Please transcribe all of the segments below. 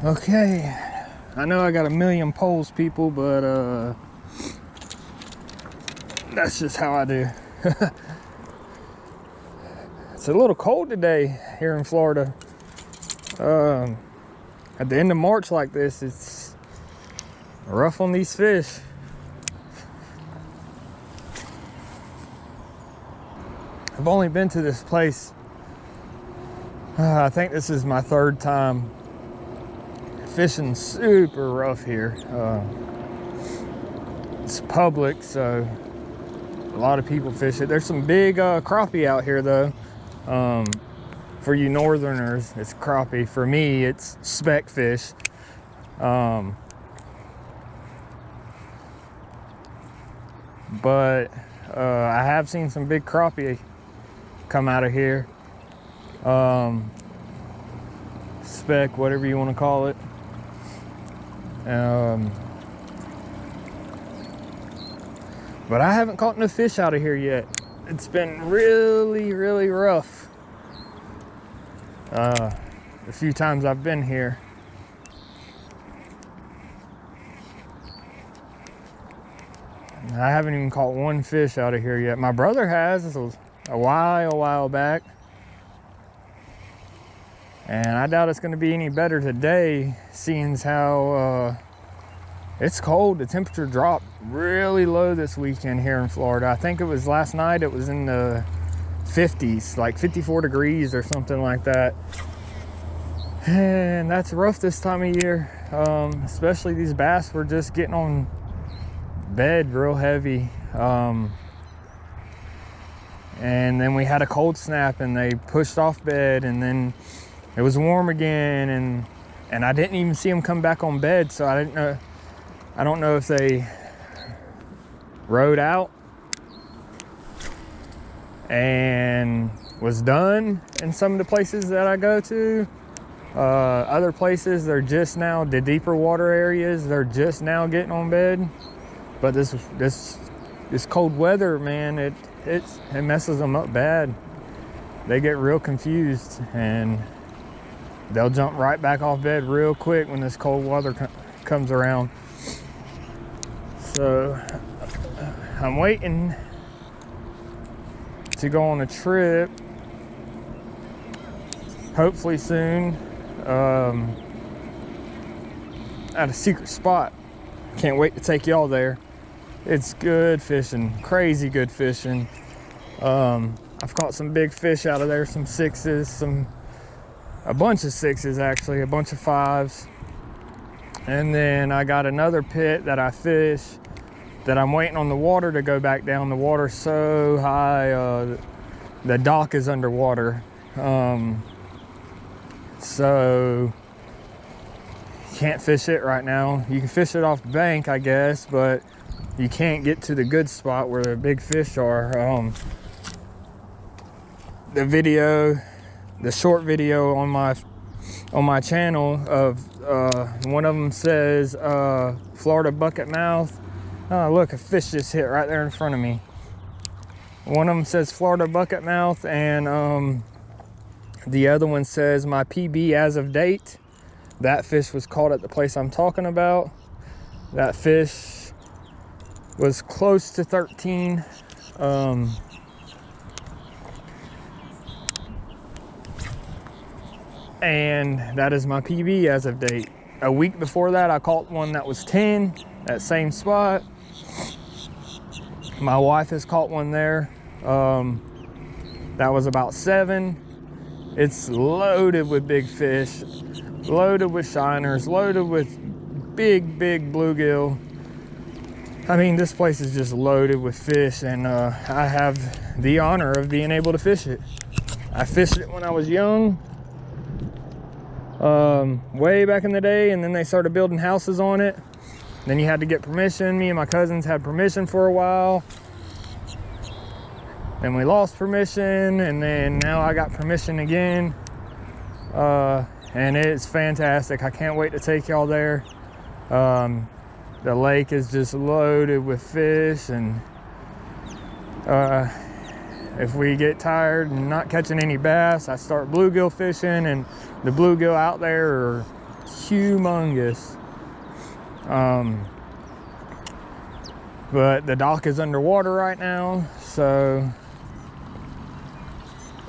Okay, I know I got a million poles, people, but that's just how I do. It's a little cold today here in Florida. At the end of March like this, it's rough on these fish. I've only been to this place, I think this is my third time. Fishing super rough here. It's public, so a lot of people fish it. There's some big crappie out here though. For you northerners, it's crappie. For me, it's speck fish. But I have seen some big crappie come out of here. Speck, whatever you want to call it. But I haven't caught no fish out of here yet. It's been really, really rough. The few times I've been here. I haven't even caught one fish out of here yet. My brother has a while back. And I doubt it's going to be any better today, seeing as how it's cold. The temperature dropped really low this weekend here in Florida. I think it was last night, it was in the 50s, like 54 degrees or something like that. And that's rough this time of year. Especially these bass were just getting on bed real heavy. And then we had a cold snap and they pushed off bed, and then it was warm again, and I didn't even see them come back on bed, so I don't know if they rode out and was done in some of the places that I go to. Other places, they're just now, the deeper water areas, they're just now getting on bed. But this cold weather, man, it messes them up bad. They get real confused and they'll jump right back off bed real quick when this cold weather comes around. So I'm waiting to go on a trip, hopefully soon, at a secret spot. Can't wait to take y'all there. It's good fishing, crazy good fishing. I've caught some big fish out of there, some sixes, a bunch of sixes actually, a bunch of fives. And then I got another pit that I fish that I'm waiting on the water to go back down. The water's so high, the dock is underwater. So can't fish it right now. You can fish it off the bank, I guess, but you can't get to the good spot where the big fish are. The short video on my channel of one of them says Florida bucket mouth. Oh, look, a fish just hit right there in front of me. One of them says Florida bucket mouth, and the other one says my PB as of date. That fish was caught at the place I'm talking about. That fish was close to 13. And that is my PB as of date. A week before that, I caught one that was 10, that same spot. My wife has caught one there. That was about 7. It's loaded with big fish, loaded with shiners, loaded with big bluegill. I mean, this place is just loaded with fish, and I have the honor of being able to fish it. I fished it when I was young, way back in the day, and then they started building houses on it. Then you had to get permission. Me and my cousins had permission for a while. Then we lost permission, and then now I got permission again. And it's fantastic. I can't wait to take y'all there. The lake is just loaded with fish, and if we get tired and not catching any bass, I start bluegill fishing, and the bluegill out there are humongous. But the dock is underwater right now, so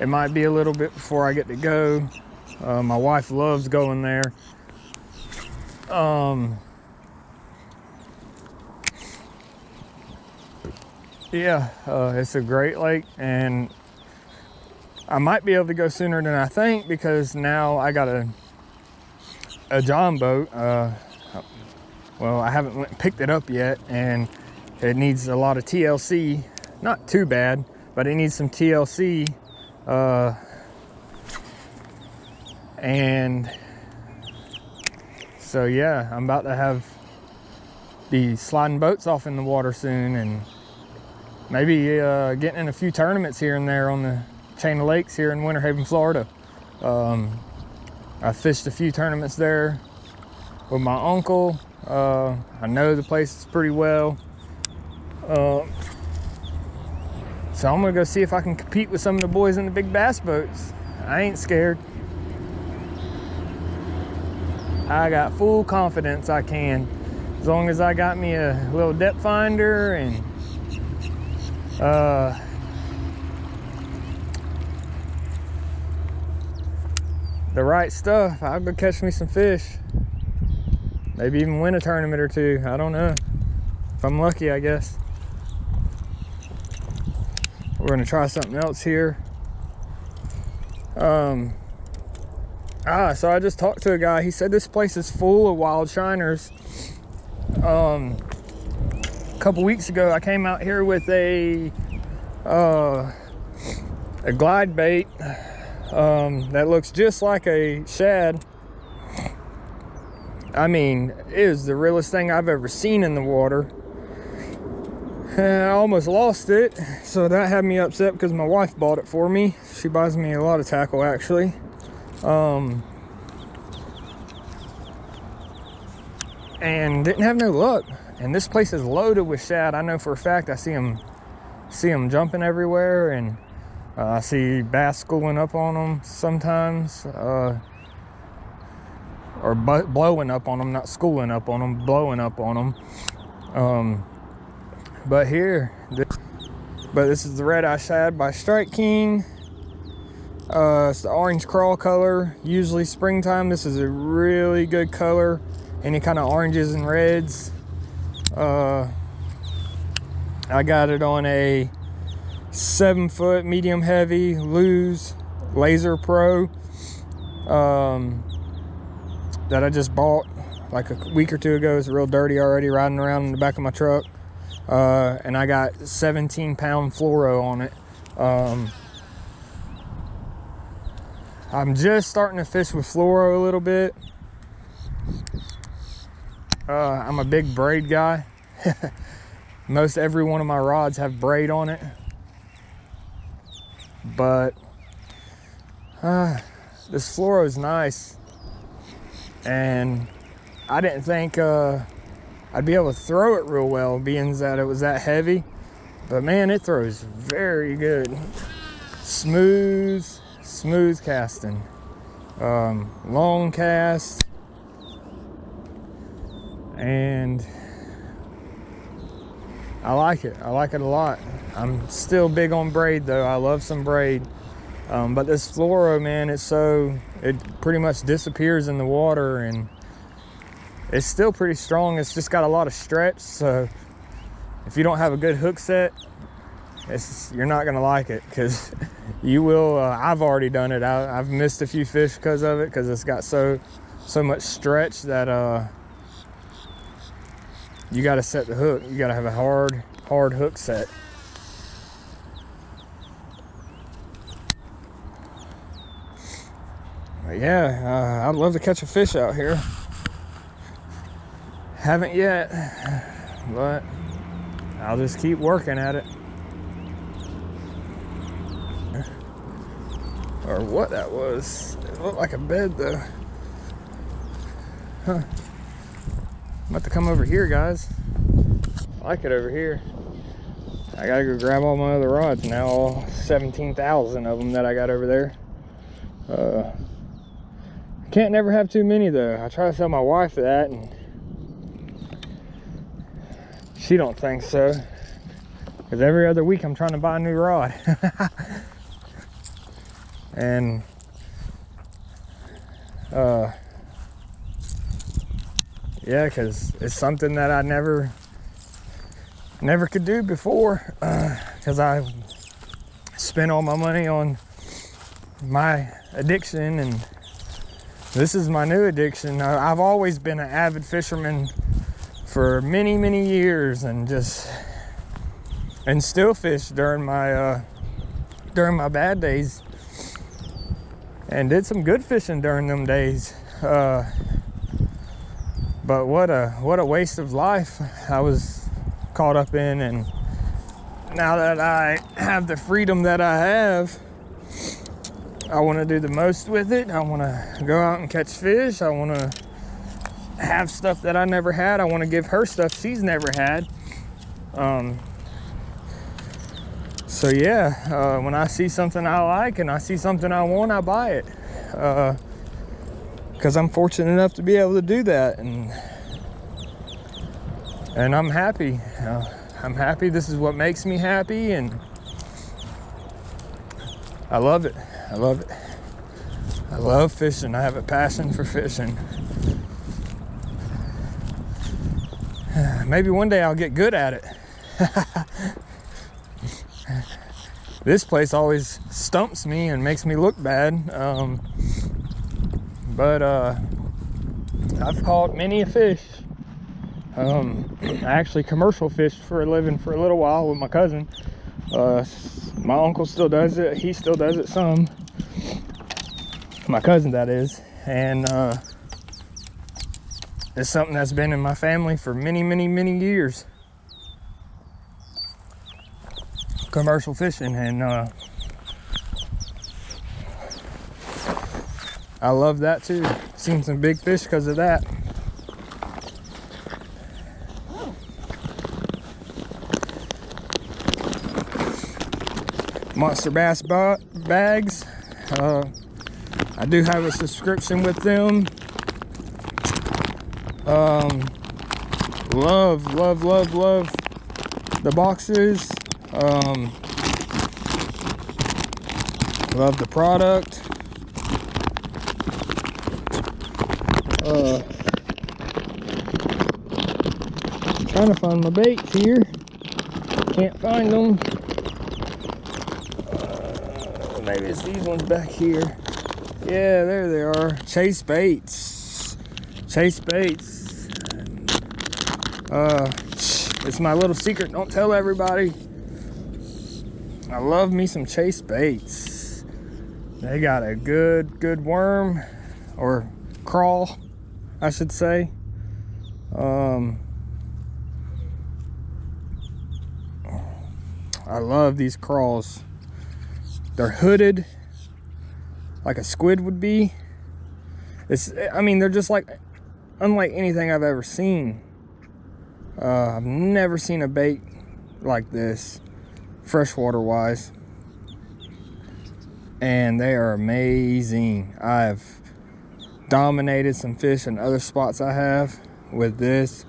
it might be a little bit before I get to go. My wife loves going there. Yeah, it's a great lake, and I might be able to go sooner than I think because now I got a John boat. Well, I haven't went and picked it up yet, and it needs a lot of TLC. Not too bad, but it needs some TLC. And so yeah, I'm about to be sliding boats off in the water soon, and maybe getting in a few tournaments here and there on the chain of lakes here in Winter Haven, Florida. I fished a few tournaments there with my uncle. I know the place pretty well. So I'm gonna go see if I can compete with some of the boys in the big bass boats. I ain't scared. I got full confidence I can. As long as I got me a little depth finder and the right stuff, I'll go catch me some fish. Maybe even win a tournament or two. I don't know. If I'm lucky, I guess. We're gonna try something else here. So I just talked to a guy. He said this place is full of wild shiners. A couple weeks ago, I came out here with a glide bait that looks just like a shad. I mean, it is the realest thing I've ever seen in the water. And I almost lost it, so that had me upset because my wife bought it for me. She buys me a lot of tackle, actually. And didn't have no luck. And this place is loaded with shad. I know for a fact. I see them jumping everywhere, and I see bass schooling up on them sometimes, or blowing up on them, not schooling up on them, blowing up on them. But this is the red eye shad by Strike King. It's the orange crawl color. Usually springtime, this is a really good color. Any kind of oranges and reds. I got it on a 7-foot medium heavy Lew's Laser Pro that I just bought like a week or two ago. It's real dirty already, riding around in the back of my truck. And I got 17-pound fluoro on it. I'm just starting to fish with fluoro a little bit. I'm a big braid guy. Most every one of my rods have braid on it. But this fluoro is nice. And I didn't think I'd be able to throw it real well, being that it was that heavy. But man, it throws very good. Smooth casting. Long cast. And I like it. I like it a lot. I'm still big on braid though. I love some braid. But this fluoro, man, it pretty much disappears in the water, and it's still pretty strong. It's just got a lot of stretch, so if you don't have a good hook set, you're not gonna like it, because you will. I've already done it. I've missed a few fish because of it, because it's got so much stretch that you got to set the hook. You got to have a hard hook set. But yeah, I'd love to catch a fish out here. Haven't yet, but I'll just keep working at it. Or what that was. It looked like a bed though. Huh. I'm about to come over here, guys. I like it over here. I gotta go grab all my other rods now, all 17,000 of them that I got over there. Can't never have too many though. I try to tell my wife that, and she don't think so. Because every other week I'm trying to buy a new rod. And yeah, because it's something that I never could do before, because I spent all my money on my addiction, and this is my new addiction. I've always been an avid fisherman for many years, and still fish during my bad days, and did some good fishing during them days. But what a waste of life I was caught up in. And now that I have the freedom that I have, I want to do the most with it. I want to go out and catch fish. I want to have stuff that I never had. I want to give her stuff she's never had. So yeah, when I see something I like and I see something I want, I buy it. Because I'm fortunate enough to be able to do that, and I'm happy. I'm happy. This is what makes me happy, and I love it. I love it. I love fishing. I have a passion for fishing. Maybe one day I'll get good at it. This place always stumps me and makes me look bad. But I've caught many a fish. I actually commercial fished for a living for a little while with my cousin. My uncle still does it. He still does it some. My cousin, that is. And it's something that's been in my family for many years. Commercial fishing, and I love that too. Seen some big fish because of that. Monster Bass bags. I do have a subscription with them. Love the boxes. Love the product. Trying to find my baits here. Can't find them. Maybe it's these ones back here. Yeah, there they are. Chase baits. Chase baits. It's my little secret. Don't tell everybody. I love me some Chase baits. They got a good worm, or crawl, I should say. I love these crawls. They're hooded like a squid would be. I mean, they're just like unlike anything I've ever seen. I've never seen a bait like this, freshwater wise, and they are amazing. I've dominated some fish in other spots I have with this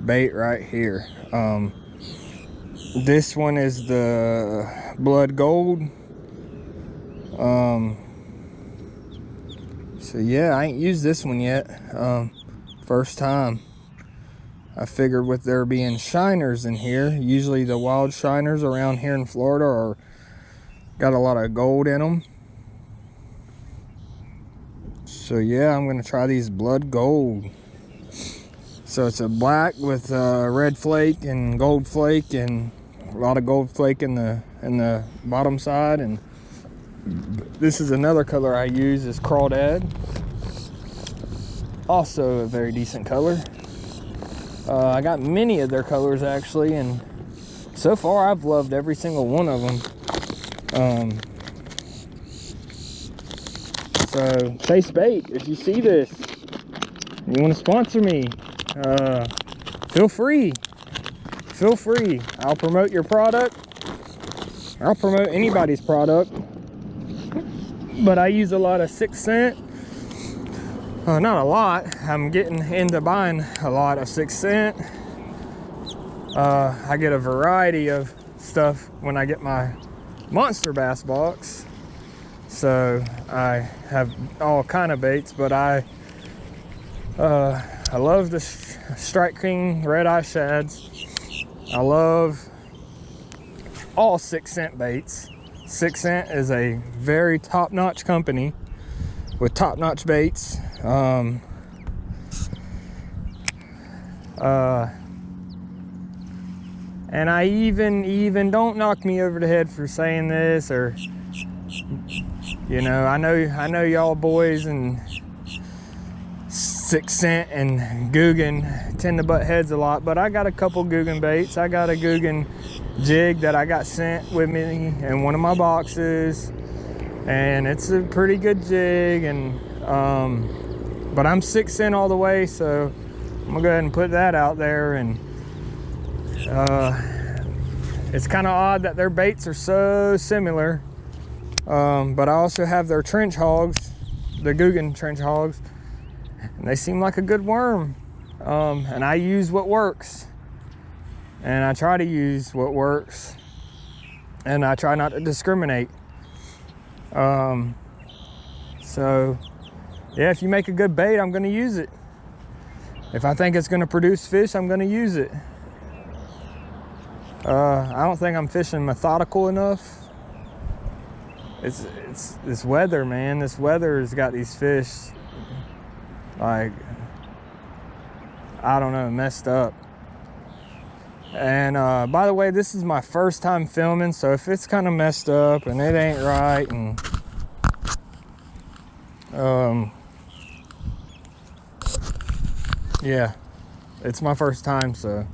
bait right here. This one is the blood gold. So yeah, I ain't used this one yet. First time. I figured with there being shiners in here, usually the wild shiners around here in Florida are got a lot of gold in them. So yeah, I'm gonna try these blood gold. So it's a black with red flake and gold flake, and a lot of gold flake in the bottom side. And this is another color I use, is crawdad. Also a very decent color. I got many of their colors actually, and so far I've loved every single one of them. So Chase Bait, if you see this, you want to sponsor me, feel free. I'll promote your product. I'll promote anybody's product. but I use a lot of 6 cent. Not a lot. I'm getting into buying a lot of 6 cent. I get a variety of stuff when I get my monster bass box. So I have all kind of baits, but I love the Strike King Red Eye Shads. I love all 6 cent baits. 6 cent is a very top-notch company with top-notch baits. And I even don't knock me over the head for saying this, or you know, I know y'all boys and 6 cent and Googan tend to butt heads a lot, but I got a couple Googan baits. I got a Googan jig that I got sent with me in one of my boxes, and it's a pretty good jig, and but I'm 6 cent all the way, so I'm gonna go ahead and put that out there. And it's kind of odd that their baits are so similar, but I also have their trench hogs, the Googan trench hogs, and they seem like a good worm. And I use what works, and I try to use what works, and I try not to discriminate. So yeah, if you make a good bait, I'm going to use it. If I think it's going to produce fish, I'm going to use it. I don't think I'm fishing methodical enough. It's this weather, man. This weather has got these fish, like, I don't know, messed up. And by the way, this is my first time filming, so if it's kind of messed up and it ain't right, and yeah, it's my first time, so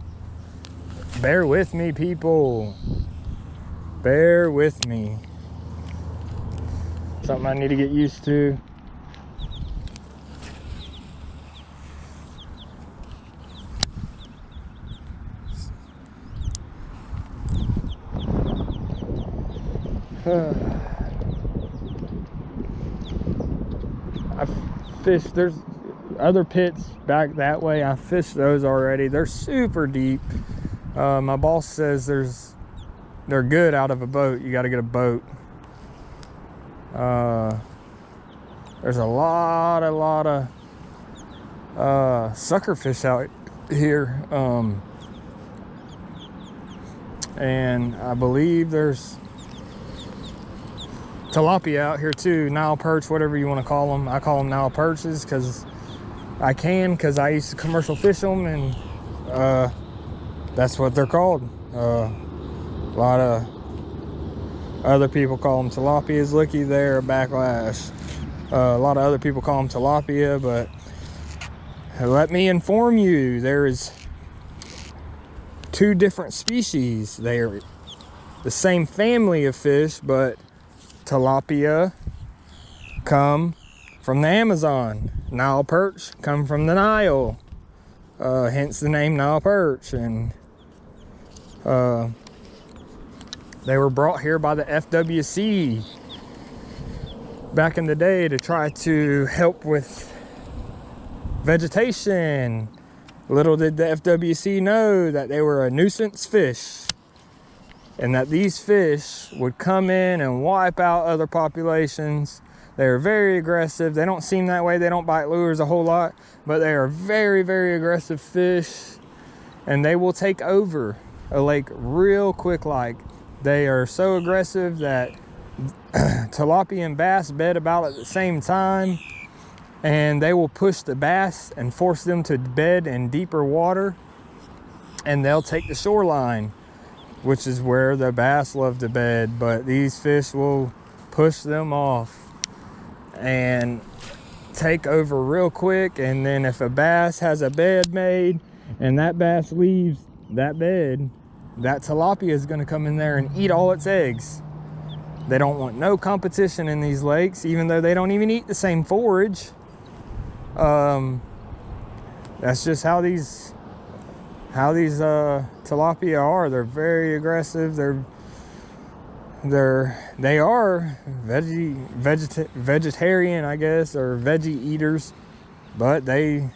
bear with me, people. Bear with me. Something I need to get used to. I fished, there's other pits back that way. I fished those already. They're super deep. My boss says they're good out of a boat. You got to get a boat. There's a lot of sucker fish out here, and I believe there's tilapia out here too, Nile perch, whatever you want to call them. I call them Nile perches because I used to commercial fish them, and that's what they're called. A lot of other people call them tilapias. Looky there, backlash. A lot of other people call them tilapia, but let me inform you, there is 2 different species. They are the same family of fish, but tilapia come from the Amazon. Nile perch come from the Nile, hence the name Nile perch. And they were brought here by the FWC back in the day to try to help with vegetation. Little did the FWC know that they were a nuisance fish, and that these fish would come in and wipe out other populations. They are very aggressive. They don't seem that way. They don't bite lures a whole lot, but they are very, very aggressive fish, and they will take over a lake real quick. Like, they are so aggressive that tilapia and bass bed about at the same time, and they will push the bass and force them to bed in deeper water, and they'll take the shoreline, which is where the bass love to bed. But these fish will push them off and take over real quick. And then if a bass has a bed made and that bass leaves that bed, that tilapia is going to come in there and eat all its eggs. They don't want no competition in these lakes, even though they don't even eat the same forage. That's just how these tilapia are. They're very aggressive. they are vegetarian, I guess, or veggie eaters, but they